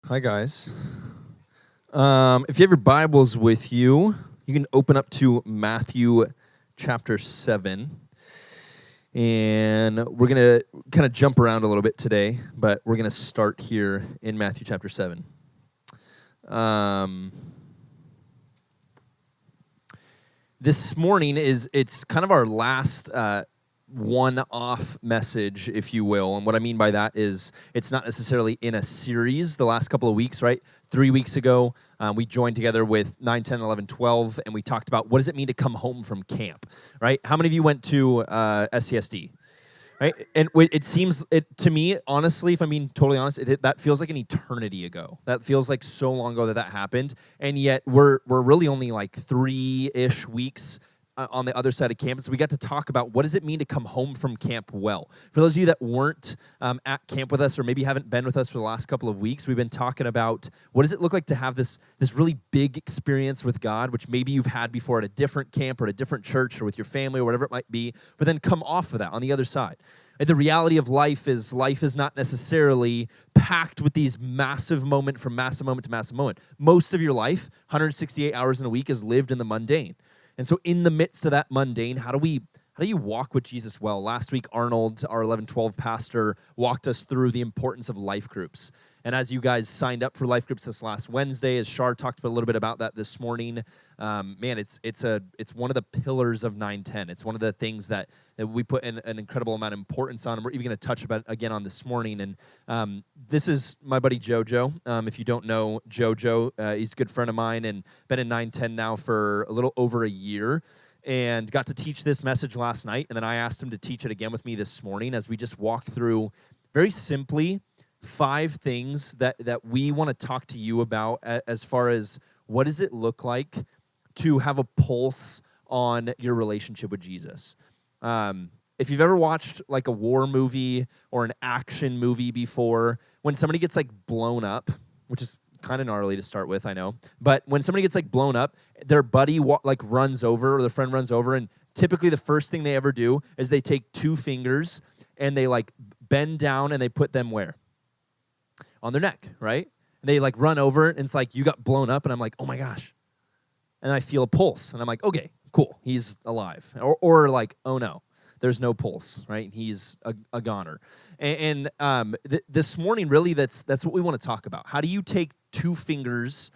Hi, guys. If you have your Bibles with you, you can open up to Matthew chapter 7. And we're going to kind of jump around a little bit today, but we're going to start here in Matthew chapter 7. This morning it's kind of our last one-off message, if you will. And what I mean by that is it's not necessarily in a series the last couple of weeks, right? 3 weeks ago, we joined together with 9, 10, 11, 12, and we talked about what does it mean to come home from camp, right? How many of you went to SCSD? Right? And it seems, to me, honestly, if I'm being totally honest, that feels like an eternity ago. That feels like so long ago that happened, and yet we're really only like 3-ish weeks on the other side of campus. We got to talk about what does it mean to come home from camp well. For those of you that weren't at camp with us or maybe haven't been with us for the last couple of weeks, we've been talking about what does it look like to have this really big experience with God, which maybe you've had before at a different camp or at a different church or with your family or whatever it might be, but then come off of that on the other side. And the reality of life is not necessarily packed with these massive moment from massive moment to massive moment. Most of your life, 168 hours in a week, is lived in the mundane. And so in the midst of that mundane, how do you walk with Jesus well? Last week, Arnold, our 11-12 pastor, walked us through the importance of life groups. And as you guys signed up for life groups this last Wednesday, as Shar talked a little bit about that this morning, it's one of the pillars of 910. It's one of the things that we put an incredible amount of importance on, and we're even going to touch about again on this morning. And this is my buddy JoJo. If you don't know JoJo, he's a good friend of mine and been in 910 now for a little over a year. And got to teach this message last night, and then I asked him to teach it again with me this morning as we just walked through, very simply, 5 things that we want to talk to you about as far as what does it look like to have a pulse on your relationship with Jesus. If you've ever watched like a war movie or an action movie before, when somebody gets like blown up, which is kind of gnarly to start with, I know, but when somebody gets like blown up, their buddy runs over, or their friend runs over, and typically the first thing they ever do is they take 2 fingers and they like bend down and they put them where? On their neck, right? And they like run over it, and it's like you got blown up, and I'm like, oh my gosh. And I feel a pulse, and I'm like, okay, cool, he's alive. Or like, oh no, there's no pulse, right? He's a goner. And this morning, really, that's what we want to talk about. How do you take 2 fingers,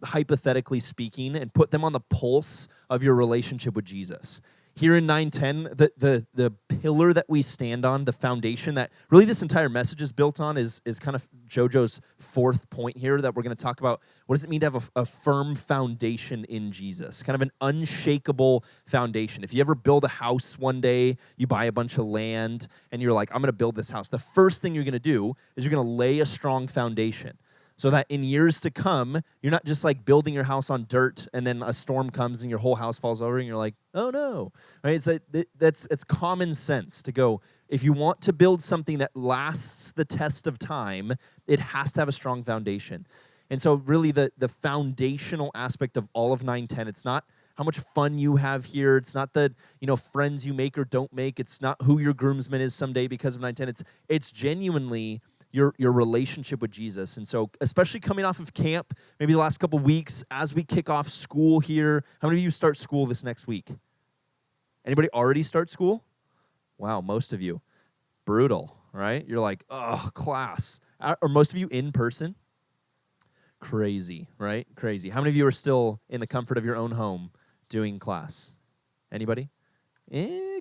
hypothetically speaking, and put them on the pulse of your relationship with Jesus? Here in 910, the pillar that we stand on, the foundation that really this entire message is built on is kind of JoJo's 4th point here that we're going to talk about. What does it mean to have a firm foundation in Jesus? Kind of an unshakable foundation. If you ever build a house one day, you buy a bunch of land, and you're like, I'm going to build this house. The first thing you're going to do is you're going to lay a strong foundation, so that in years to come, you're not just like building your house on dirt and then a storm comes and your whole house falls over and you're like, oh no, right? It's common sense to go, if you want to build something that lasts the test of time, it has to have a strong foundation. And so really the foundational aspect of all of 910, it's not how much fun you have here. It's not the friends you make or don't make. It's not who your groomsman is someday because of 910. It's genuinely your relationship with Jesus. And so especially coming off of camp, maybe the last couple weeks, as we kick off school here, how many of you start school this next week? Anybody already start school? Wow, most of you. Brutal, right? You're like, oh, class. Are most of you in person? Crazy, right? Crazy. How many of you are still in the comfort of your own home doing class? Anybody?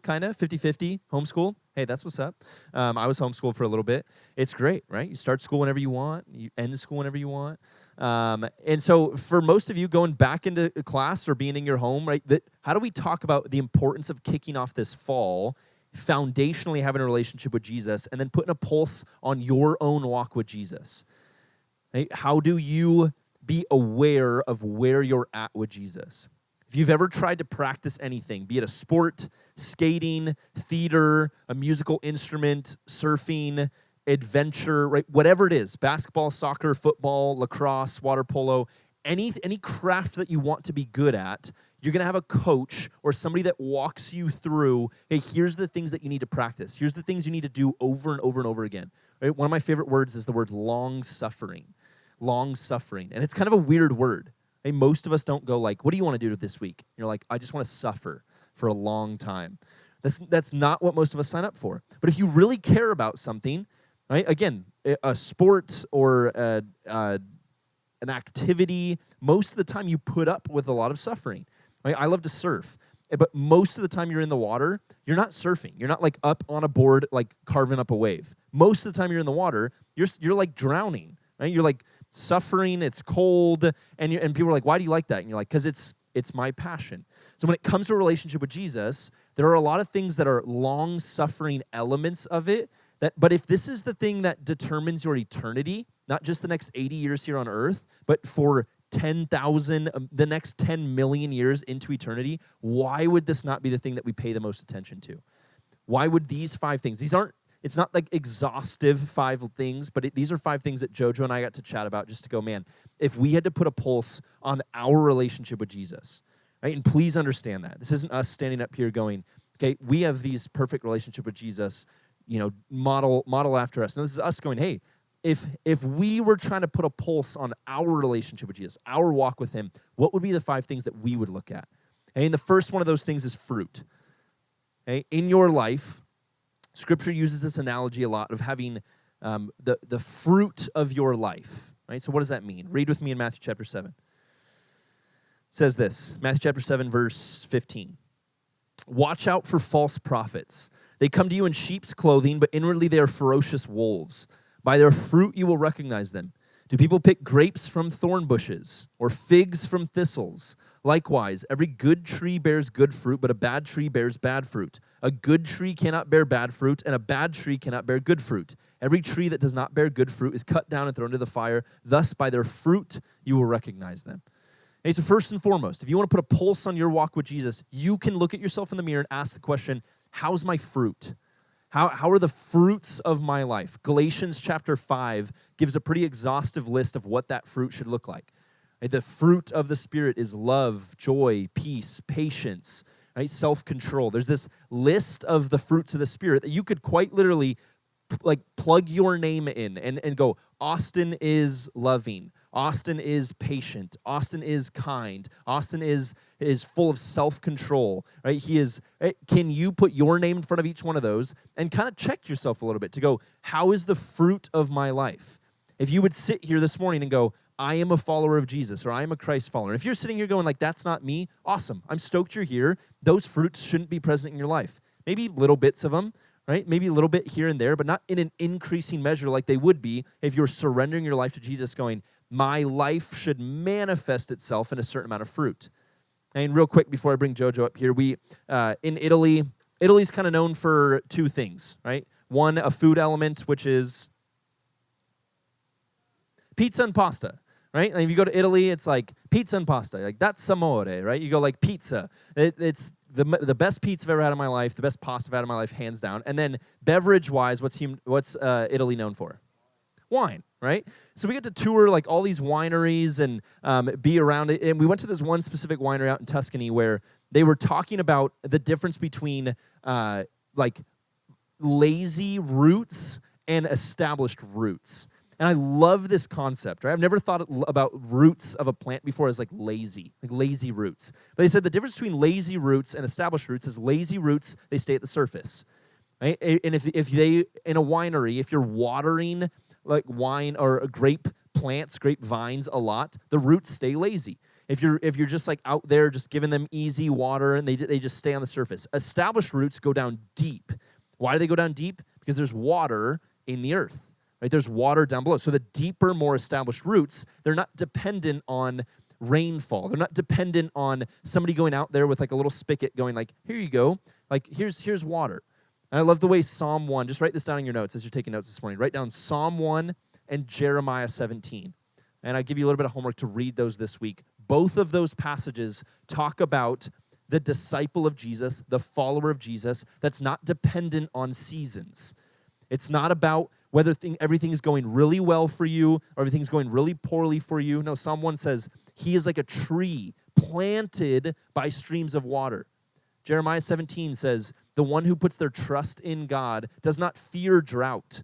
Kind of, 50-50, homeschool. Hey, that's what's up. I was homeschooled for a little bit. It's great, right? You start school whenever you want. You end school whenever you want. And so for most of you, going back into class or being in your home, right, how do we talk about the importance of kicking off this fall, foundationally having a relationship with Jesus, and then putting a pulse on your own walk with Jesus? Right? How do you be aware of where you're at with Jesus? If you've ever tried to practice anything, be it a sport, skating, theater, a musical instrument, surfing, adventure, right? Whatever it is, basketball, soccer, football, lacrosse, water polo, any craft that you want to be good at, you're going to have a coach or somebody that walks you through, hey, here's the things that you need to practice. Here's the things you need to do over and over and over again. Right? One of my favorite words is the word long-suffering. Long-suffering. And it's kind of a weird word. Hey, most of us don't go like, what do you want to do this week? You're like, I just want to suffer for a long time. That's not what most of us sign up for. But if you really care about something, right? Again, a sport or an activity, most of the time you put up with a lot of suffering. Right? I love to surf. But most of the time you're in the water, you're not surfing. You're not like up on a board, like carving up a wave. Most of the time you're in the water, you're like drowning, right? You're like suffering, it's cold, and people are like, why do you like that? And you're like, because it's my passion. So when it comes to a relationship with Jesus, there are a lot of things that are long-suffering elements of it, but if this is the thing that determines your eternity, not just the next 80 years here on earth, but for 10,000, the next 10 million years into eternity, why would this not be the thing that we pay the most attention to? Why would these 5 things, it's not like exhaustive 5 things, but these are 5 things that Jojo and I got to chat about just to go, man, if we had to put a pulse on our relationship with Jesus, right? And please understand that. This isn't us standing up here going, okay, we have these perfect relationship with Jesus, model after us. No, this is us going, hey, if we were trying to put a pulse on our relationship with Jesus, our walk with him, what would be the 5 things that we would look at? And the first one of those things is fruit. Okay? In your life, Scripture uses this analogy a lot of having the fruit of your life. Right? So what does that mean? Read with me in Matthew chapter 7. It says this, Matthew chapter 7, verse 15. Watch out for false prophets. They come to you in sheep's clothing, but inwardly they are ferocious wolves. By their fruit you will recognize them. Do people pick grapes from thorn bushes or figs from thistles? Likewise, every good tree bears good fruit, but a bad tree bears bad fruit. A good tree cannot bear bad fruit, and a bad tree cannot bear good fruit. Every tree that does not bear good fruit is cut down and thrown into the fire. Thus, by their fruit you will recognize them. Okay, so first and foremost, if you want to put a pulse on your walk with Jesus, you can look at yourself in the mirror and ask the question, how's my fruit? How are the fruits of my life? Galatians chapter 5 gives a pretty exhaustive list of what that fruit should look like. Right? The fruit of the Spirit is love, joy, peace, patience, right? Self-control. There's this list of the fruits of the Spirit that you could quite literally plug your name in and go, Austin is loving. Austin is patient. Austin is kind. Austin is full of self-control, right? Can you put your name in front of each one of those and kind of check yourself a little bit to go, how is the fruit of my life? If you would sit here this morning and go, I am a follower of Jesus, or I am a Christ follower. If you're sitting here going like, that's not me, awesome. I'm stoked you're here. Those fruits shouldn't be present in your life. Maybe little bits of them, right? Maybe a little bit here and there, but not in an increasing measure like they would be if you're surrendering your life to Jesus going, my life should manifest itself in a certain amount of fruit. And real quick, before I bring Jojo up here, we in Italy's kind of known for 2 things, right? One, a food element, which is pizza and pasta, right? And if you go to Italy, it's like pizza and pasta, like that's amore, right? You go like pizza. It's the best pizza I've ever had in my life, the best pasta I've had in my life, hands down. And then beverage-wise, what's Italy known for? Wine, right? So we get to tour like all these wineries and be around it. And we went to this one specific winery out in Tuscany where they were talking about the difference between like lazy roots and established roots. And I love this concept, right? I've never thought about roots of a plant before as like lazy roots. But they said the difference between lazy roots and established roots is lazy roots, they stay at the surface, right? And if they, in a winery, if you're watering like wine or grape plants, grape vines a lot, the roots stay lazy. If you're just like out there just giving them easy water and they just stay on the surface. Established roots go down deep. Why do they go down deep? Because there's water in the earth, right? There's water down below. So the deeper, more established roots, they're not dependent on rainfall. They're not dependent on somebody going out there with like a little spigot going like, here you go, like here's water. And I love the way Psalm 1, just write this down in your notes as you're taking notes this morning. Write down Psalm 1 and Jeremiah 17. And I give you a little bit of homework to read those this week. Both of those passages talk about the disciple of Jesus, the follower of Jesus, that's not dependent on seasons. It's not about whether everything's going really well for you or everything's going really poorly for you. No, Psalm 1 says, he is like a tree planted by streams of water. Jeremiah 17 says, the one who puts their trust in God does not fear drought.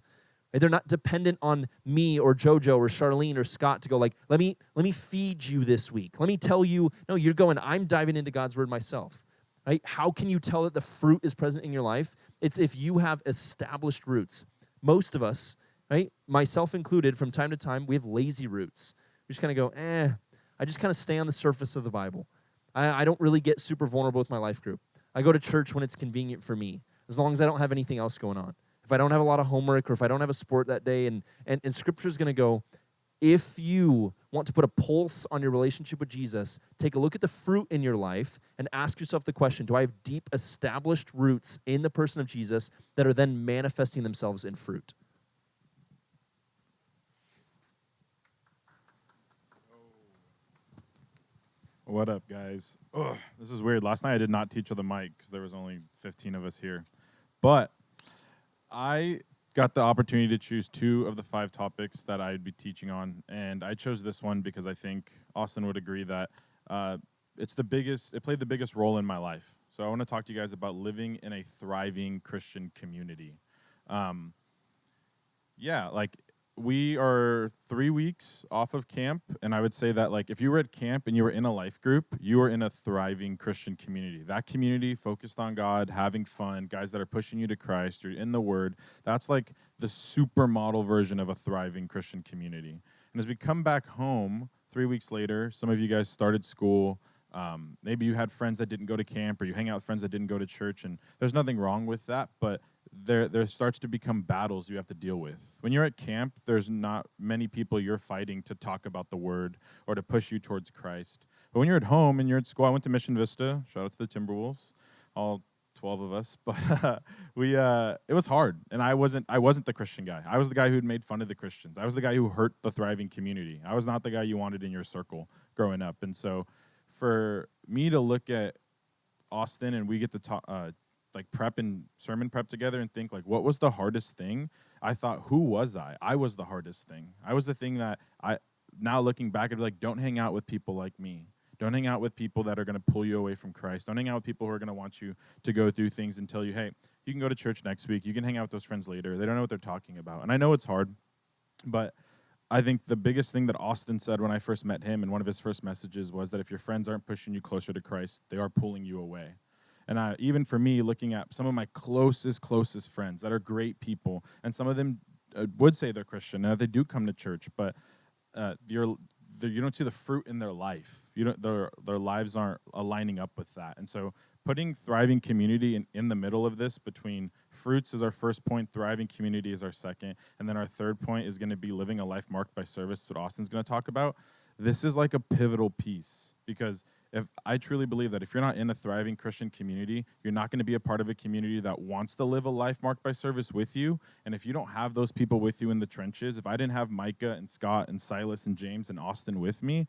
Right? They're not dependent on me or JoJo or Charlene or Scott to go like, let me feed you this week. Let me tell you, no, you're going, I'm diving into God's word myself. Right? How can you tell that the fruit is present in your life? It's if you have established roots. Most of us, right, myself included, from time to time, we have lazy roots. We just kind of go, I just kind of stay on the surface of the Bible. I don't really get super vulnerable with my life group. I go to church when it's convenient for me, as long as I don't have anything else going on. If I don't have a lot of homework or if I don't have a sport that day, and Scripture is going to go, if you want to put a pulse on your relationship with Jesus, take a look at the fruit in your life and ask yourself the question, do I have deep established roots in the person of Jesus that are then manifesting themselves in fruit? What up, guys? Ugh, this is weird. Last night I did not teach with a mic because there was only 15 of us here. But I got the opportunity to choose 2 of the 5 topics that I'd be teaching on, and I chose this one because I think Austin would agree that it played the biggest role in my life. So I want to talk to you guys about living in a thriving Christian community. We are 3 weeks off of camp, and I would say that if you were at camp and you were in a life group, you are in a thriving Christian community. That community focused on God, having fun, guys that are pushing you to Christ, you're in the Word. That's like the supermodel version of a thriving Christian community. And as we come back home 3 weeks later, some of you guys started school. Maybe you had friends that didn't go to camp, or you hang out with friends that didn't go to church, and there's nothing wrong with that, but there starts to become battles you have to deal with. When you're at camp, there's not many people you're fighting to talk about the word or to push you towards Christ. But when you're at home and you're at school, I went to Mission Vista. Shout out to the Timberwolves, all 12 of us. But it was hard, and I wasn't the Christian guy. I was the guy who'd made fun of the Christians. I was the guy who hurt the thriving community. I was not the guy you wanted in your circle growing up. And so for me to look at Austin and we get to talk, prep and sermon prep together and think what was the hardest thing? I thought, who was I? I was the hardest thing. I was the thing that now looking back, I'd be don't hang out with people like me. Don't hang out with people that are going to pull you away from Christ. Don't hang out with people who are going to want you to go through things and tell you, hey, you can go to church next week. You can hang out with those friends later. They don't know what they're talking about. And I know it's hard, but I think the biggest thing that Austin said when I first met him in one of his first messages was that if your friends aren't pushing you closer to Christ, they are pulling you away. And even for me, looking at some of my closest friends that are great people, and some of them would say they're Christian, and they do come to church, but you don't see the fruit in their life. Their lives aren't aligning up with that. And so putting thriving community in the middle of this, between fruits is our first point, thriving community is our second, and then our third point is going to be living a life marked by service, what Austin's going to talk about. This is like a pivotal piece, because if I truly believe that if you're not in a thriving Christian community, you're not going to be a part of a community that wants to live a life marked by service with you. And if you don't have those people with you in the trenches, if I didn't have Micah and Scott and Silas and James and Austin with me,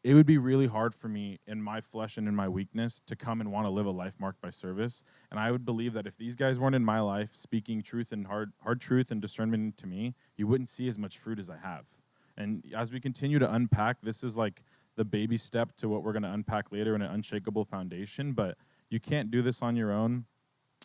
it would be really hard for me in my flesh and in my weakness to come and want to live a life marked by service. And I would believe that if these guys weren't in my life speaking truth and hard truth and discernment to me, you wouldn't see as much fruit as I have. And as we continue to unpack, this is the baby step to what we're going to unpack later in an unshakable foundation, but you can't do this on your own.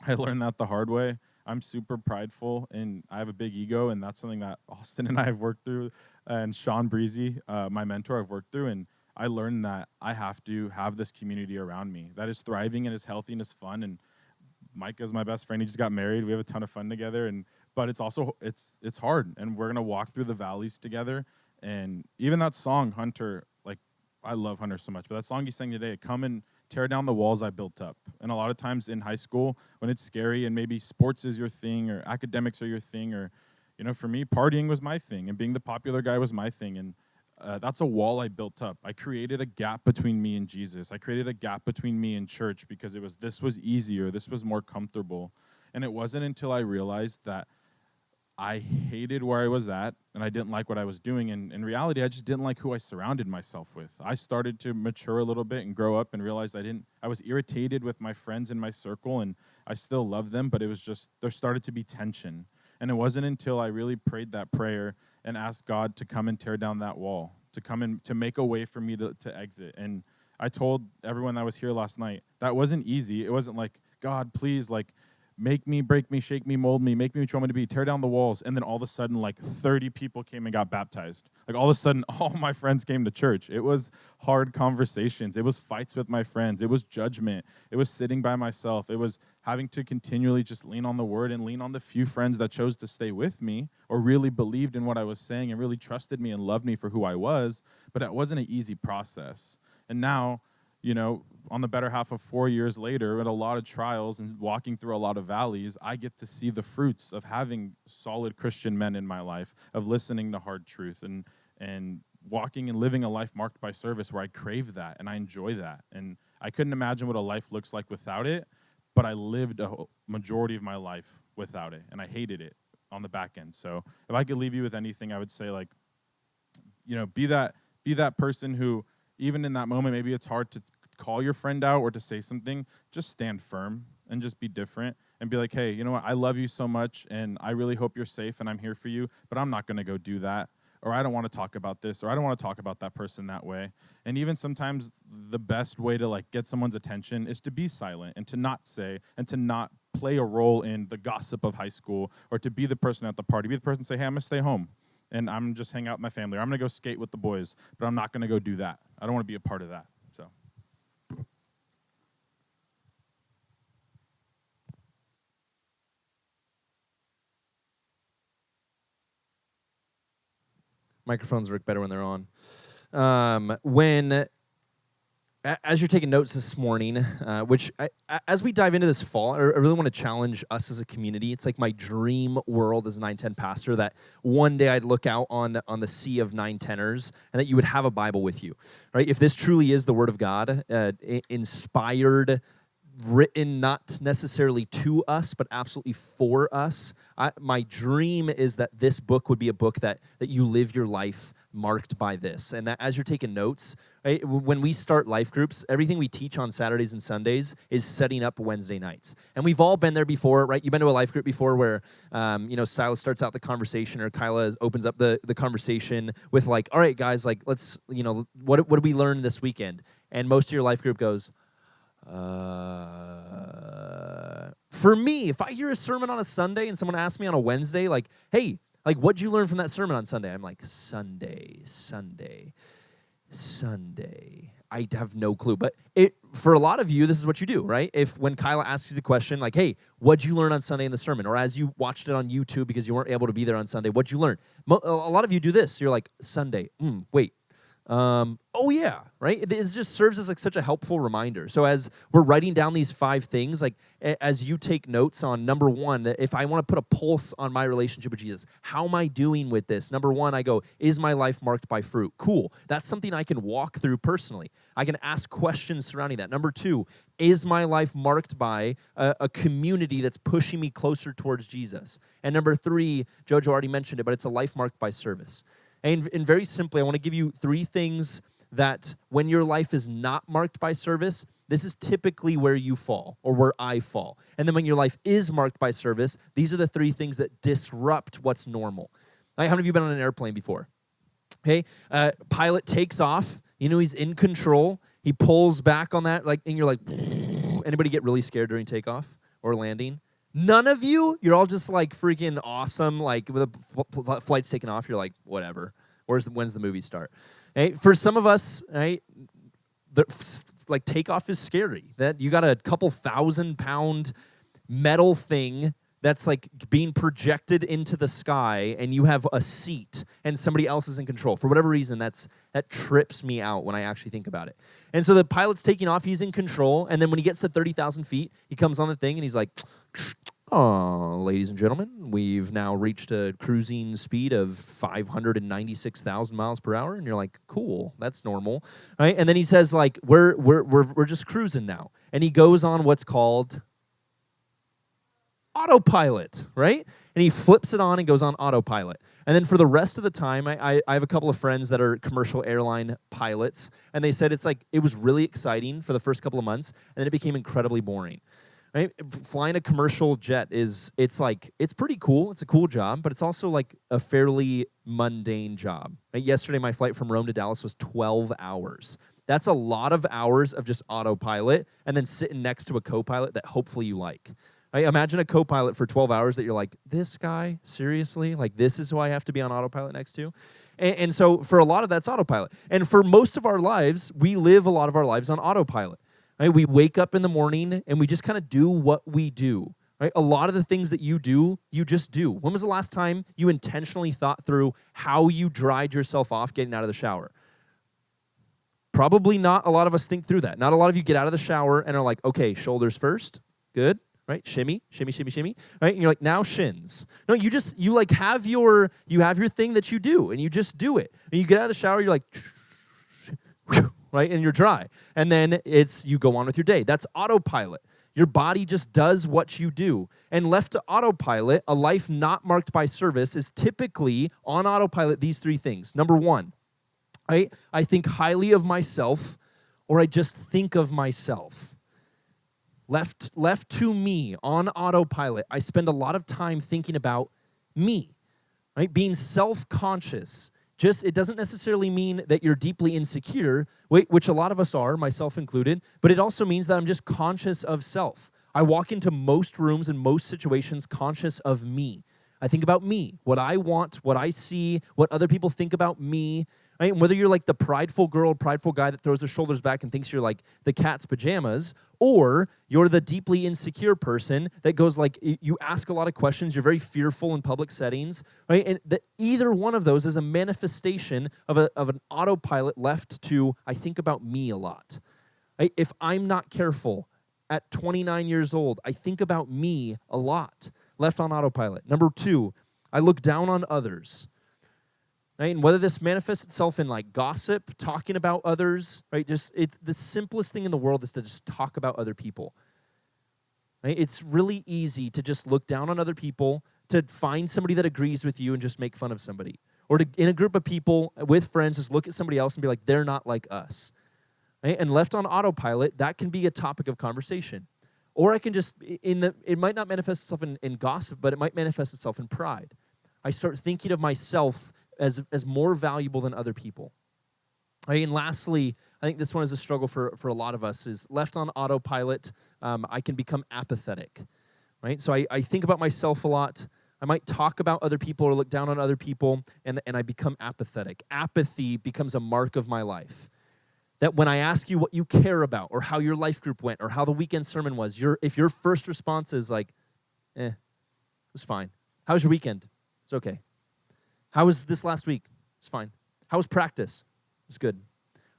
I learned that the hard way. I'm super prideful, and I have a big ego, and that's something that Austin and I have worked through, and Sean Breezy, my mentor, I've worked through, and I learned that I have to have this community around me that is thriving and is healthy and is fun. And Micah's my best friend. He just got married. We have a ton of fun together, but it's also it's hard, and we're gonna walk through the valleys together. And even that song, Hunter, I love Hunter so much, but that song he sang today, come and tear down the walls I built up. And a lot of times in high school, when it's scary and maybe sports is your thing or academics are your thing, or, for me, partying was my thing and being the popular guy was my thing. And that's a wall I built up. I created a gap between me and Jesus. I created a gap between me and church because this was easier, this was more comfortable. And it wasn't until I realized that I hated where I was at, and I didn't like what I was doing. And in reality, I just didn't like who I surrounded myself with. I started to mature a little bit and grow up and realized I was irritated with my friends in my circle, and I still love them, but it was just, there started to be tension. And it wasn't until I really prayed that prayer and asked God to come and tear down that wall, to come and to make a way for me to exit. And I told everyone that was here last night, that wasn't easy. It wasn't God, please, make me, break me, shake me, mold me, make me what you want me to be, tear down the walls. And then all of a sudden, like 30 people came and got baptized. Like all of a sudden, all my friends came to church. It was hard conversations. It was fights with my friends. It was judgment. It was sitting by myself. It was having to continually just lean on the word and lean on the few friends that chose to stay with me or really believed in what I was saying and really trusted me and loved me for who I was. But it wasn't an easy process. And now, on the better half of 4 years later, with a lot of trials and walking through a lot of valleys, I get to see the fruits of having solid Christian men in my life, of listening to hard truth and walking and living a life marked by service where I crave that and I enjoy that. And I couldn't imagine what a life looks like without it, but I lived a majority of my life without it, and I hated it on the back end. So if I could leave you with anything, I would say, be that person who, even in that moment, maybe it's hard to call your friend out or to say something, just stand firm and just be different and be like, hey, you know what? I love you so much, and I really hope you're safe, and I'm here for you, but I'm not going to go do that, or I don't want to talk about this, or I don't want to talk about that person that way. And even sometimes the best way to get someone's attention is to be silent and to not say and to not play a role in the gossip of high school, or to be the person at the party. Be the person to say, hey, I'm going to stay home, and I'm just hang out with my family, or I'm going to go skate with the boys, but I'm not going to go do that. I don't want to be a part of that. So. Microphones work better when they're on. As you're taking notes this morning, as we dive into this fall, I really want to challenge us as a community. It's like my dream world as a 910 pastor, that one day I'd look out on the sea of 910ers and that you would have a Bible with you, right? If this truly is the Word of God, inspired, written not necessarily to us, but absolutely for us. My dream is that this book would be a book that you live your life marked by this. And that as you're taking notes, right, when we start life groups, everything we teach on Saturdays and Sundays is setting up Wednesday nights. And we've all been there before, right? You've been to a life group before where, Silas starts out the conversation, or Kyla opens up the conversation with all right, guys, let's, what did we learn this weekend? And most of your life group goes, for me, if I hear a sermon on a Sunday and someone asks me on a Wednesday, hey, what'd you learn from that sermon on Sunday? I'm like, Sunday. I have no clue. But for a lot of you, this is what you do, right? When Kyla asks you the question, hey, what'd you learn on Sunday in the sermon? Or as you watched it on YouTube because you weren't able to be there on Sunday, what'd you learn? A lot of you do this. You're like, Sunday, wait. Oh yeah, right? It just serves as such a helpful reminder. So as we're writing down these 5 things, as you take notes on, number 1, if I want to put a pulse on my relationship with Jesus, how am I doing with this? Number 1, I go, is my life marked by fruit? Cool. That's something I can walk through personally. I can ask questions surrounding that. Number 2, is my life marked by a community that's pushing me closer towards Jesus? And number 3, Jojo already mentioned it, but it's a life marked by service. And very simply, I want to give you 3 things that when your life is not marked by service, this is typically where you fall, or where I fall. And then when your life is marked by service, these are the 3 things that disrupt what's normal. How many of you been on an airplane before? Okay, pilot takes off. He's in control. He pulls back on that, and you're like, anybody get really scared during takeoff or landing? None of you? You're all just freaking awesome. With the flight's taking off, you're like, whatever. When's the movie start? Right? For some of us, right, takeoff is scary. That you got a couple 1,000-pound metal thing that's being projected into the sky, and you have a seat, and somebody else is in control. For whatever reason, that trips me out when I actually think about it. And so the pilot's taking off, he's in control, and then when he gets to 30,000 feet, he comes on the thing, and he's like, oh, ladies and gentlemen, we've now reached a cruising speed of 596,000 miles per hour, and you're like, cool, that's normal, right? And then he says, we're just cruising now, and he goes on what's called Autopilot, right? And he flips it on and goes on autopilot. And then for the rest of the time, I have a couple of friends that are commercial airline pilots, and they said it was really exciting for the first couple of months, and then it became incredibly boring. Right? Flying a commercial jet it's pretty cool. It's a cool job, but it's also a fairly mundane job. Right? Yesterday, my flight from Rome to Dallas was 12 hours. That's a lot of hours of just autopilot and then sitting next to a co-pilot that hopefully you like. Right? Imagine a co-pilot for 12 hours that you're like, this guy, seriously? Like, this is who I have to be on autopilot next to? And so for a lot of that's autopilot. And for most of our lives, we live a lot of our lives on autopilot. Right? We wake up in the morning and we just kind of do what we do. Right? A lot of the things that you do, you just do. When was the last time you intentionally thought through how you dried yourself off getting out of the shower? Probably not a lot of us think through that. Not a lot of you get out of the shower and are like, okay, shoulders first. Good. Right? Shimmy, shimmy, shimmy, shimmy. Right? And you're like, now shins. No, you like have your thing that you do, and you just do it. And you get out of the shower, you're like, right? And you're dry. And then you go on with your day. That's autopilot. Your body just does what you do. And left to autopilot, a life not marked by service is typically on autopilot these three things. Number one, right? I think highly of myself, or I just think of myself. Left to me on autopilot, I spend a lot of time thinking about me, right? Being self-conscious. It doesn't necessarily mean that you're deeply insecure, which a lot of us are, myself included, but it also means that I'm just conscious of self. I walk into most rooms and most situations conscious of me. I think about me, what I want, what I see, what other people think about me. Right? And whether you're like the prideful girl, prideful guy that throws their shoulders back and thinks you're like the cat's pajamas, or you're the deeply insecure person that goes like, you ask a lot of questions, you're very fearful in public settings, right? And that either one of those is a manifestation of an autopilot left to, I think about me a lot. Right? If I'm not careful, at 29 years old, I think about me a lot, left on autopilot. Number two, I look down on others. Right? And whether this manifests itself in like gossip, talking about others, right? The simplest thing in the world is to just talk about other people. Right? It's really easy to just look down on other people, to find somebody that agrees with you and just make fun of somebody. Or to, in a group of people with friends, just look at somebody else and be like, they're not like us. Right? And left on autopilot, that can be a topic of conversation. Or I can just, it might not manifest itself in gossip, but it might manifest itself in pride. I start thinking of myself as more valuable than other people. Right? And lastly, I think this one is a struggle for a lot of us, is left on autopilot, I can become apathetic. Right? So I think about myself a lot. I might talk about other people or look down on other people, and I become apathetic. Apathy becomes a mark of my life. That when I ask you what you care about, or how your life group went, or how the weekend sermon was, if your first response is like, it was fine. How was your weekend? It's okay. How was this last week? It's fine. How was practice? It's good.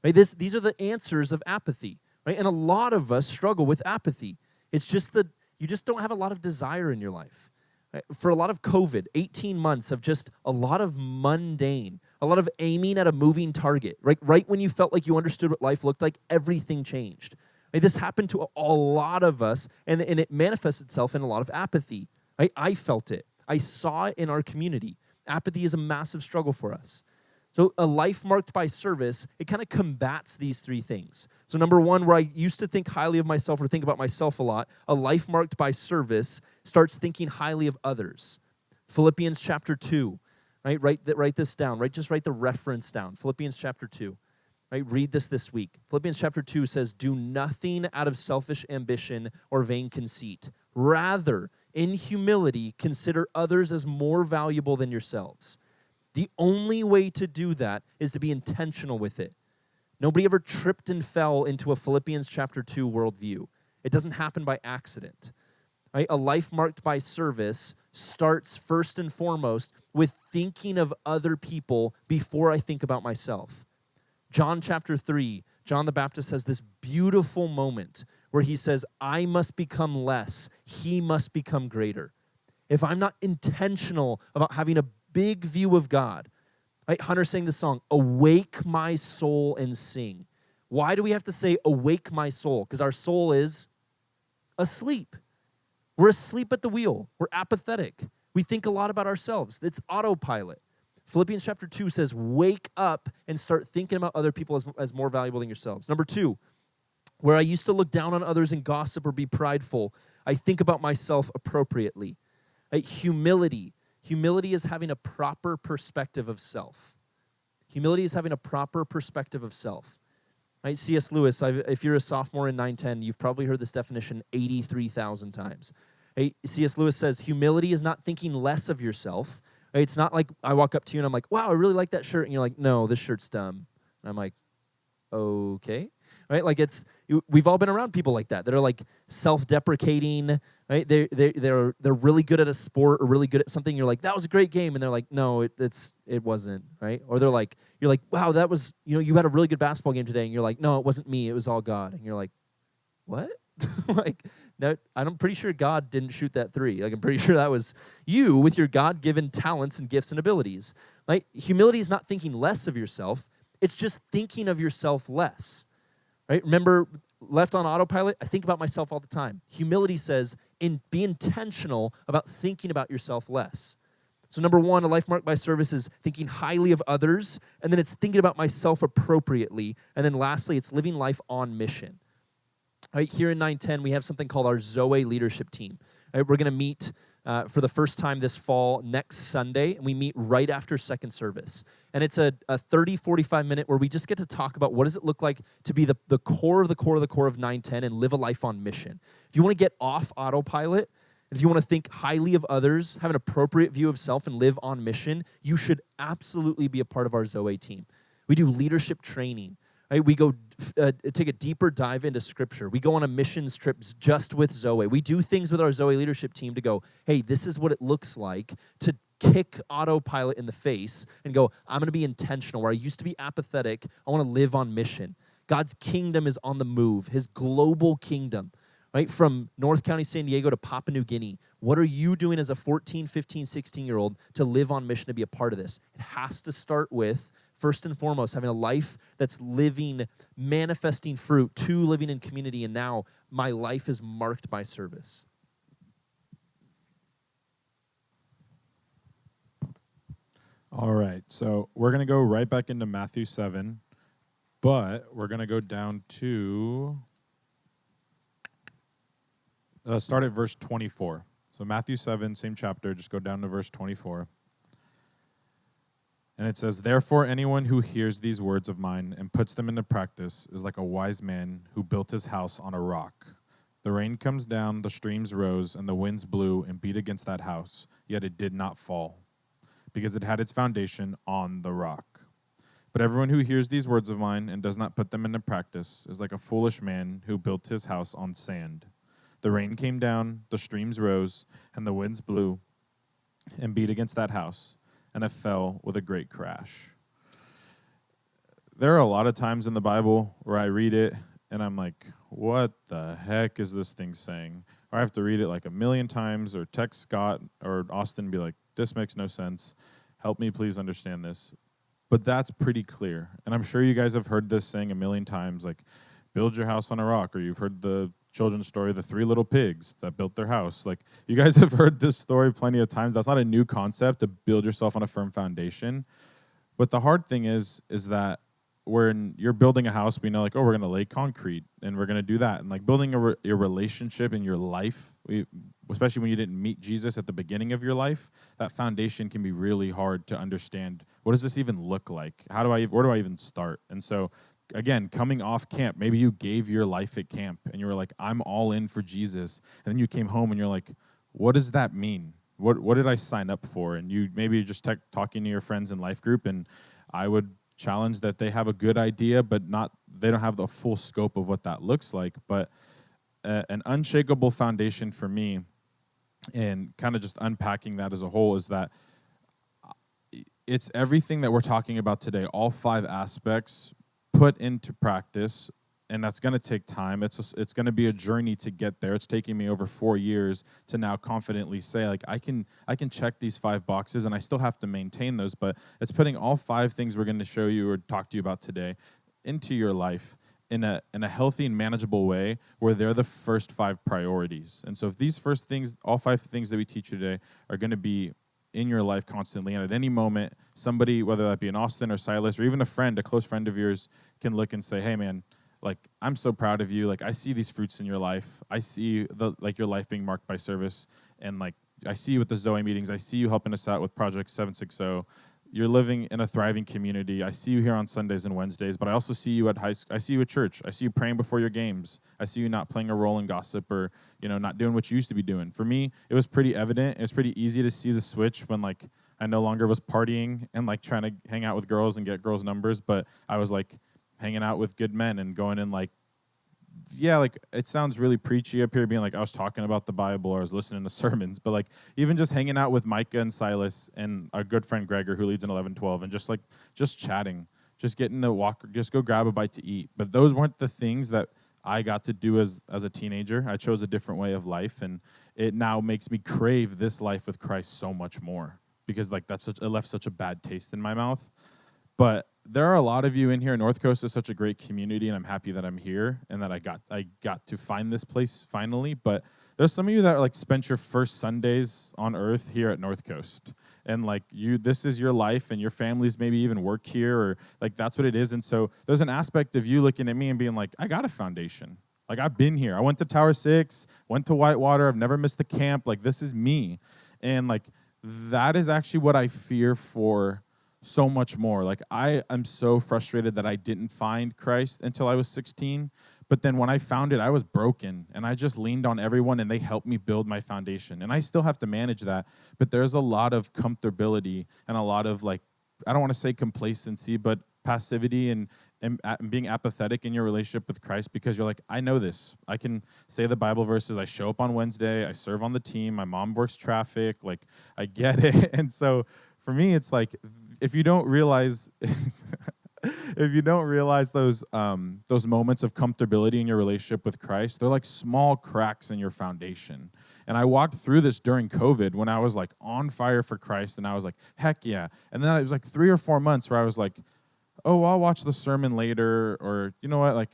Right? These are the answers of apathy. Right? And a lot of us struggle with apathy. It's just that you just don't have a lot of desire in your life. Right? For a lot of COVID, 18 months of just a lot of mundane, a lot of aiming at a moving target. Right when you felt like you understood what life looked like, everything changed. Right? This happened to a lot of us, and it manifests itself in a lot of apathy. Right? I felt it. I saw it in our community. Apathy is a massive struggle for us. So a life marked by service, it kind of combats these three things. So number one, where I used to think highly of myself or think about myself a lot, a life marked by service starts thinking highly of others. Philippians chapter 2, right? Write this down, right? Just write the reference down. Philippians chapter 2, right? Read this week. Philippians chapter 2 says, do nothing out of selfish ambition or vain conceit. Rather, in humility, consider others as more valuable than yourselves. The only way to do that is to be intentional with it. Nobody ever tripped and fell into a Philippians chapter 2 worldview. It doesn't happen by accident. Right? A life marked by service starts first and foremost with thinking of other people before I think about myself. John chapter 3, John the Baptist has this beautiful moment where he says, I must become less, he must become greater. If I'm not intentional about having a big view of God, right? Hunter sang the song, awake my soul and sing. Why do we have to say awake my soul? Because our soul is asleep. We're asleep at the wheel. We're apathetic. We think a lot about ourselves. It's autopilot. Philippians chapter 2 says, wake up and start thinking about other people as more valuable than yourselves. Number two, where I used to look down on others and gossip or be prideful, I think about myself appropriately. Right? Humility. Humility is having a proper perspective of self. Humility is having a proper perspective of self. Right? C.S. Lewis, if you're a sophomore in NineTen, you've probably heard this definition 83,000 times. Hey, C.S. Lewis says, humility is not thinking less of yourself. Right? It's not like I walk up to you and I'm like, wow, I really like that shirt. And you're like, no, this shirt's dumb. And I'm like, okay. Right? Like we've all been around people like that are like self-deprecating, right? They're really good at a sport or really good at something. You're like, that was a great game. And they're like, no, it wasn't, right? Or you're like, wow, that was, you had a really good basketball game today. And you're like, no, it wasn't me. It was all God. And you're like, what? Like, no, I'm pretty sure God didn't shoot that three. Like, I'm pretty sure that was you with your God-given talents and gifts and abilities. Right? Humility is not thinking less of yourself. It's just thinking of yourself less. Right? Remember, left on autopilot, I think about myself all the time. Humility says, be intentional about thinking about yourself less. So number one, a life marked by service is thinking highly of others, and then it's thinking about myself appropriately, and then lastly, it's living life on mission. Right, here in NineTen, we have something called our Zoe leadership team. Right, we're going to meet for the first time this fall next Sunday, and we meet right after second service. And it's a 30, 45-minute where we just get to talk about what does it look like to be the core of the core of the core of NineTen and live a life on mission. If you want to get off autopilot, if you want to think highly of others, have an appropriate view of self, and live on mission, you should absolutely be a part of our Zoe team. We do leadership training. Right? We go take a deeper dive into Scripture. We go on a missions trip just with Zoe. We do things with our Zoe leadership team to go, hey, this is what it looks like to kick autopilot in the face and go, I'm going to be intentional. Where I used to be apathetic, I want to live on mission. God's kingdom is on the move, his global kingdom, right? From North County, San Diego to Papua New Guinea. What are you doing as a 14, 15, 16-year-old to live on mission to be a part of this? It has to start with, first and foremost, having a life that's living, manifesting fruit, to living in community, and now my life is marked by service. All right, so we're going to go right back into Matthew 7, but we're going to go down to, start at verse 24. So Matthew 7, same chapter, just go down to verse 24. And it says, therefore, anyone who hears these words of mine and puts them into practice is like a wise man who built his house on a rock. The rain comes down, the streams rose, and the winds blew and beat against that house, yet it did not fall, because it had its foundation on the rock. But everyone who hears these words of mine and does not put them into practice is like a foolish man who built his house on sand. The rain came down, the streams rose, and the winds blew and beat against that house, and it fell with a great crash. There are a lot of times in the Bible where I read it and I'm like, what the heck is this thing saying? Or I have to read it like a million times or text Scott or Austin and be like, this makes no sense. Help me please understand this. But that's pretty clear. And I'm sure you guys have heard this saying a million times, like, build your house on a rock, or you've heard the children's story, the 3 little pigs that built their house. Like, you guys have heard this story plenty of times. That's not a new concept, to build yourself on a firm foundation. But the hard thing is that when you're building a house, we know, like, oh, we're going to lay concrete, and we're going to do that. And, like, building your relationship in your life, especially when you didn't meet Jesus at the beginning of your life, that foundation can be really hard to understand. What does this even look like? Where do I even start? And so, again, coming off camp, maybe you gave your life at camp and you were like, I'm all in for Jesus. And then you came home and you're like, what does that mean? What did I sign up for? And you maybe just talking to your friends in life group, and I would challenge that they have a good idea, but they don't have the full scope of what that looks like. But an unshakable foundation for me, and kind of just unpacking that as a whole, is that it's everything that we're talking about today, all 5 aspects put into practice, and that's going to take time. It's going to be a journey to get there. It's taking me over 4 years to now confidently say, like, I can check these 5 boxes, and I still have to maintain those, but it's putting all 5 things we're going to show you or talk to you about today into your life in a healthy and manageable way, where they're the first 5 priorities. And so if these first things, all 5 things that we teach you today, are going to be in your life constantly, and at any moment, somebody, whether that be an Austin or Silas or even a close friend of yours, can look and say, hey man, like, I'm so proud of you. Like, I see these fruits in your life. I see your life being marked by service, and like, I see you with the Zoe meetings. I see you helping us out with Project 760. you're living in a thriving community. I see you here on Sundays and Wednesdays, but I also see you at high school. I see you at church. I see you praying before your games. I see you not playing a role in gossip or, not doing what you used to be doing. For me, it was pretty evident. It was pretty easy to see the switch when, like, I no longer was partying and, like, trying to hang out with girls and get girls' numbers, but I was, like, hanging out with good men and going in, like, yeah, like, it sounds really preachy up here, being like I was talking about the Bible or I was listening to sermons, but, like, even just hanging out with Micah and Silas and our good friend Gregor, who leads in 11-12, and just chatting, just getting to walk, just go grab a bite to eat. But those weren't the things that I got to do as a teenager. I chose a different way of life, and it now makes me crave this life with Christ so much more because, like, it left such a bad taste in my mouth. But there are a lot of you in here. North Coast is such a great community, and I'm happy that I'm here and that I got to find this place finally. But there's some of you that, like, spent your first Sundays on earth here at North Coast. And, like, this is your life, and your families maybe even work here, or, like, that's what it is. And so there's an aspect of you looking at me and being like, I got a foundation. Like, I've been here. I went to Tower 6, went to Whitewater. I've never missed a camp. Like, this is me. And, like, that is actually what I fear for so much more. Like, I am so frustrated that I didn't find Christ until I was 16. But then when I found it, I was broken, and I just leaned on everyone, and they helped me build my foundation. And I still have to manage that, but there's a lot of comfortability and a lot of, like, I don't want to say complacency, but passivity and being apathetic in your relationship with Christ, because you're like, I know this. I can say the Bible verses. I show up on Wednesday. I serve on the team. My mom works traffic. Like, I get it. And so for me, it's like, if you don't realize those moments of comfortability in your relationship with Christ, they're like small cracks in your foundation. And I walked through this during COVID when I was, like, on fire for Christ, and I was like, heck yeah. And then it was like 3 or 4 months where I was like, oh, I'll watch the sermon later, or, you know what, like,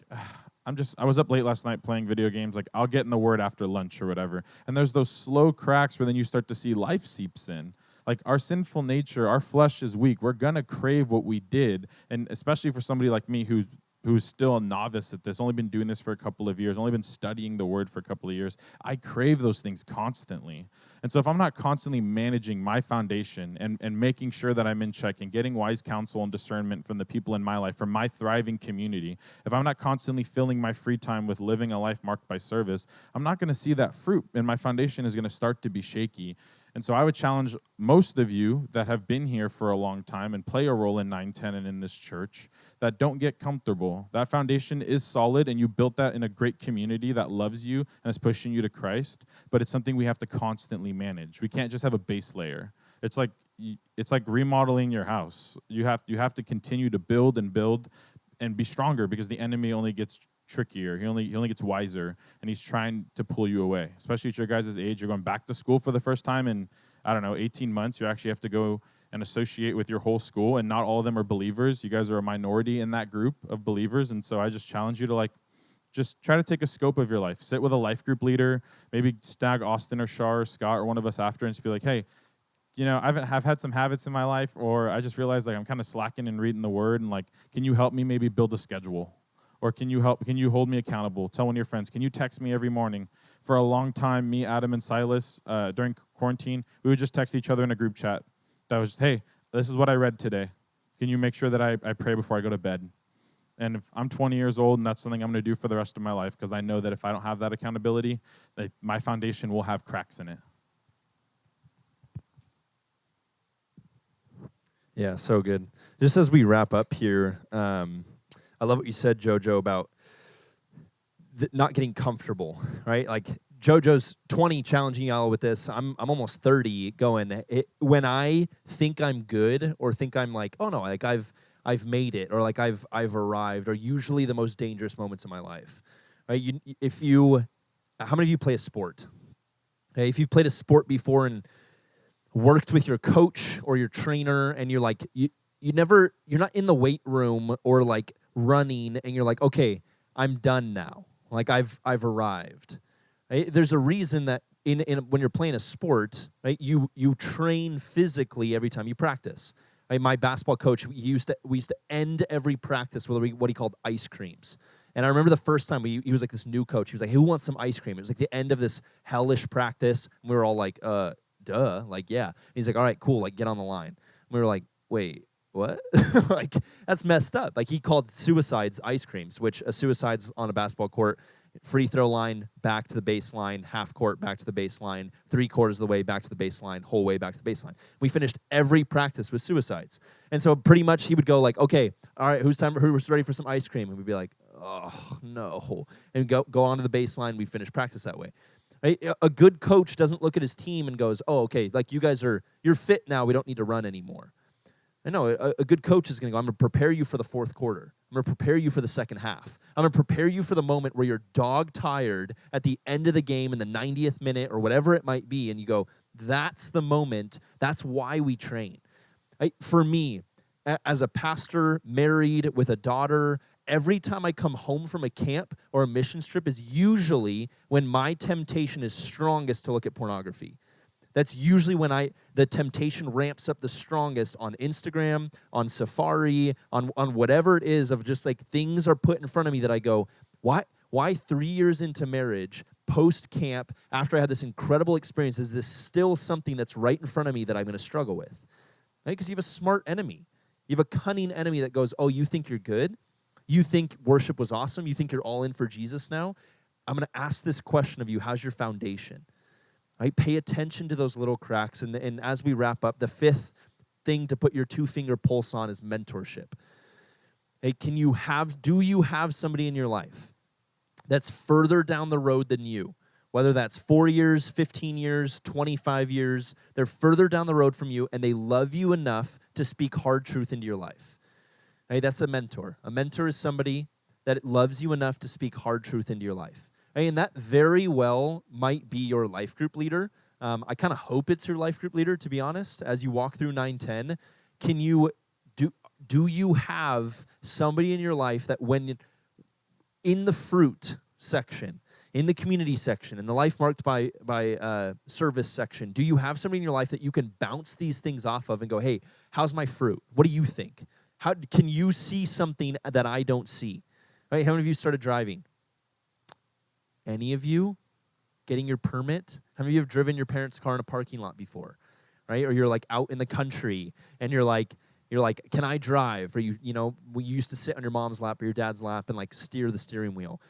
I was up late last night playing video games, like, I'll get in the Word after lunch or whatever. And there's those slow cracks where then you start to see life seeps in. Like, our sinful nature, our flesh is weak. We're going to crave what we did. And especially for somebody like me who's still a novice at this, only been doing this for a couple of years, only been studying the Word for a couple of years, I crave those things constantly. And so if I'm not constantly managing my foundation and making sure that I'm in check and getting wise counsel and discernment from the people in my life, from my thriving community, if I'm not constantly filling my free time with living a life marked by service, I'm not going to see that fruit, and my foundation is going to start to be shaky. And so I would challenge most of you that have been here for a long time and play a role in NineTen and in this church that don't get comfortable. That foundation is solid, and you built that in a great community that loves you and is pushing you to Christ, but it's something we have to constantly manage. We can't just have a base layer. It's like remodeling your house. You have to continue to build and be stronger, because the enemy only gets trickier. He only gets wiser, and he's trying to pull you away. Especially at your guys' age, you're going back to school for the first time in, 18 months. You actually have to go and associate with your whole school, and not all of them are believers. You guys are a minority in that group of believers, and so I just challenge you to, like, just try to take a scope of your life. Sit with a life group leader, maybe snag Austin or Shar or Scott or one of us after, and just be like, hey, I've had some habits in my life, or I just realized, like, I'm kind of slacking in reading the Word, and, like, can you help me maybe build a schedule? Or can you hold me accountable? Tell one of your friends. Can you text me every morning? For a long time, me, Adam, and Silas, during quarantine, we would just text each other in a group chat. That was, hey, this is what I read today. Can you make sure that I pray before I go to bed? And if I'm 20 years old and that's something I'm going to do for the rest of my life, because I know that if I don't have that accountability, that my foundation will have cracks in it. Yeah, so good. Just as we wrap up here, I love what you said, Jojo, about not getting comfortable, right? Like, Jojo's 20 challenging y'all with this. I'm almost 30 going, when I think I'm good or think I'm like, oh no, like I've made it, or like I've arrived, are usually the most dangerous moments of my life, right? How many of you play a sport? Okay, if you've played a sport before and worked with your coach or your trainer, and you're like, you're not in the weight room or like running, and you're like, okay, I'm done now. Like, I've arrived. Right? There's a reason that when you're playing a sport, right, you train physically every time you practice. Right? My basketball coach, we used to end every practice with what he called ice creams. And I remember the first time he was like this new coach. He was like, "Who wants some ice cream?" It was like the end of this hellish practice. And we were all like, duh, like, yeah. And he's like, all right, cool, like, get on the line. And we were like, wait, what? Like, that's messed up. Like, he called suicides ice creams, which a suicide's on a basketball court, free throw line, back to the baseline, half court, back to the baseline, 3/4 of the way back to the baseline, whole way back to the baseline. We finished every practice with suicides. And so pretty much he would go like, okay, all right, who's ready for some ice cream? And we'd be like, oh, no. And go on to the baseline. We finish practice that way. Right? A good coach doesn't look at his team and goes, oh, okay, like you're fit now. We don't need to run anymore. I know a good coach is going to go, I'm going to prepare you for the fourth quarter. I'm going to prepare you for the second half. I'm going to prepare you for the moment where you're dog tired at the end of the game in the 90th minute or whatever it might be, and you go, that's the moment. That's why we train. For me, as a pastor, married with a daughter, every time I come home from a camp or a mission trip is usually when my temptation is strongest to look at pornography. That's usually when the temptation ramps up the strongest on Instagram, on Safari, on whatever it is of just like things are put in front of me that I go, why 3 years into marriage, post-camp, after I had this incredible experience, is this still something that's right in front of me that I'm going to struggle with? Right? Because you have a smart enemy. You have a cunning enemy that goes, oh, you think you're good? You think worship was awesome? You think you're all in for Jesus now? I'm going to ask this question of you. How's your foundation? Right? Pay attention to those little cracks. And as we wrap up, the fifth thing to put your two-finger pulse on is mentorship. Hey, do you have somebody in your life that's further down the road than you? Whether that's 4 years, 15 years, 25 years, they're further down the road from you, and they love you enough to speak hard truth into your life. Hey, that's a mentor. A mentor is somebody that loves you enough to speak hard truth into your life. And that very well might be your life group leader. I kind of hope it's your life group leader, to be honest. As you walk through 910, do you have somebody in your life that when in the fruit section, in the community section, in the life marked by service section, do you have somebody in your life that you can bounce these things off of and go, hey, how's my fruit? What do you think? How can you see something that I don't see? Right? How many of you started driving? Any of you getting your permit? How many of you have driven your parents' car in a parking lot before? Right? Or you're like out in the country and you're like, can I drive? Or you used to sit on your mom's lap or your dad's lap and like steer the steering wheel.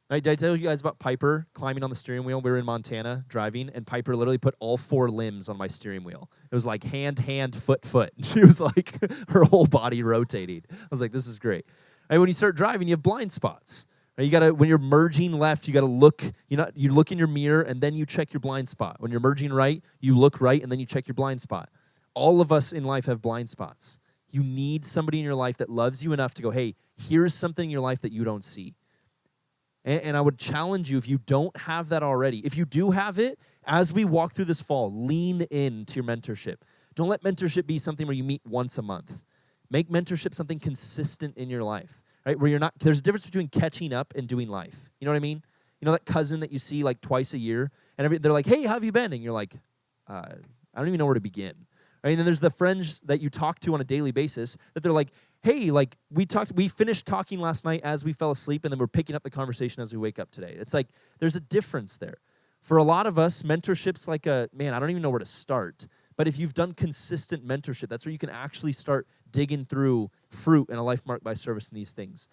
Right? Did I tell you guys about Piper climbing on the steering wheel? We were in Montana driving, and Piper literally put all 4 limbs on my steering wheel. It was like hand, foot. She was like, her whole body rotating. I was like, this is great. And when you start driving, you have blind spots. You gotta, when you're merging left, you gotta look. You look in your mirror and then you check your blind spot. When you're merging right, you look right and then you check your blind spot. All of us in life have blind spots. You need somebody in your life that loves you enough to go, hey, here's something in your life that you don't see. And I would challenge you, if you don't have that already, if you do have it, as we walk through this fall, lean into your mentorship. Don't let mentorship be something where you meet once a month. Make mentorship something consistent in your life. Right, where you're not, there's a difference between catching up and doing life. You know what I mean? You know that cousin that you see like twice a year, and they're like, hey, how have you been? And you're like, I don't even know where to begin. Right? And then there's the friends that you talk to on a daily basis that they're like, hey, like we finished talking last night as we fell asleep, and then we're picking up the conversation as we wake up today. It's like there's a difference there. For a lot of us, mentorship's like I don't even know where to start. But if you've done consistent mentorship, that's where you can actually start digging through fruit in a life marked by service and these things.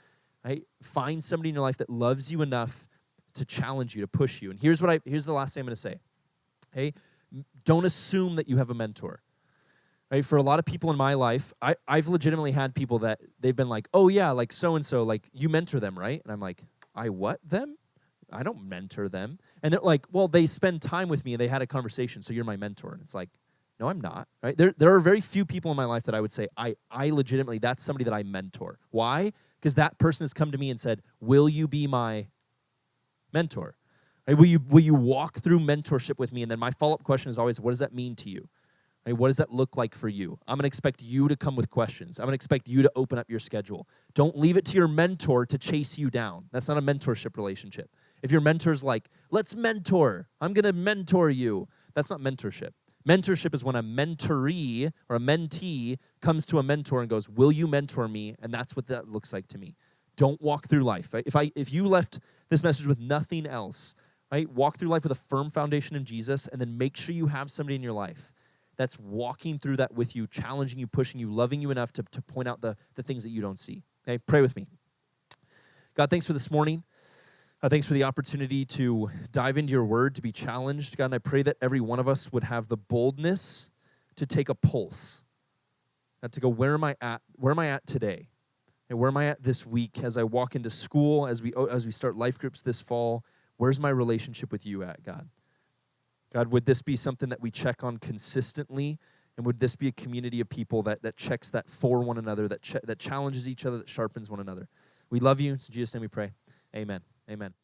Right? Find somebody in your life that loves you enough to challenge you, to push you. And here's the last thing I'm going to say. Hey, don't assume that you have a mentor. Right? For a lot of people in my life, I've legitimately had people that they've been like, oh yeah, like so-and-so, like you mentor them, right? And I'm like, I what them? I don't mentor them. And they're like, well, they spend time with me and they had a conversation, so you're my mentor. And it's like, no, I'm not. Right? There are very few people in my life that I would say, I legitimately, that's somebody that I mentor. Why? Because that person has come to me and said, will you be my mentor? Right? Will you walk through mentorship with me? And then my follow-up question is always, what does that mean to you? Right? What does that look like for you? I'm going to expect you to come with questions. I'm going to expect you to open up your schedule. Don't leave it to your mentor to chase you down. That's not a mentorship relationship. If your mentor's like, let's mentor, I'm going to mentor you, that's not mentorship. Mentorship is when a mentoree or a mentee comes to a mentor and goes, will you mentor me? And that's what that looks like to me. Don't walk through life. Right? If you left this message with nothing else, right? Walk through life with a firm foundation in Jesus, and then make sure you have somebody in your life that's walking through that with you, challenging you, pushing you, loving you enough to point out the things that you don't see. Okay, pray with me. God, thanks for this morning. Thanks for the opportunity to dive into your word, to be challenged. God, and I pray that every one of us would have the boldness to take a pulse, to go, where am I at? Where am I at today? And where am I at this week as I walk into school, as we start life groups this fall? Where's my relationship with you at, God? God, would this be something that we check on consistently? And would this be a community of people that checks that for one another, that challenges each other, that sharpens one another? We love you. In Jesus' name we pray. Amen. Amen.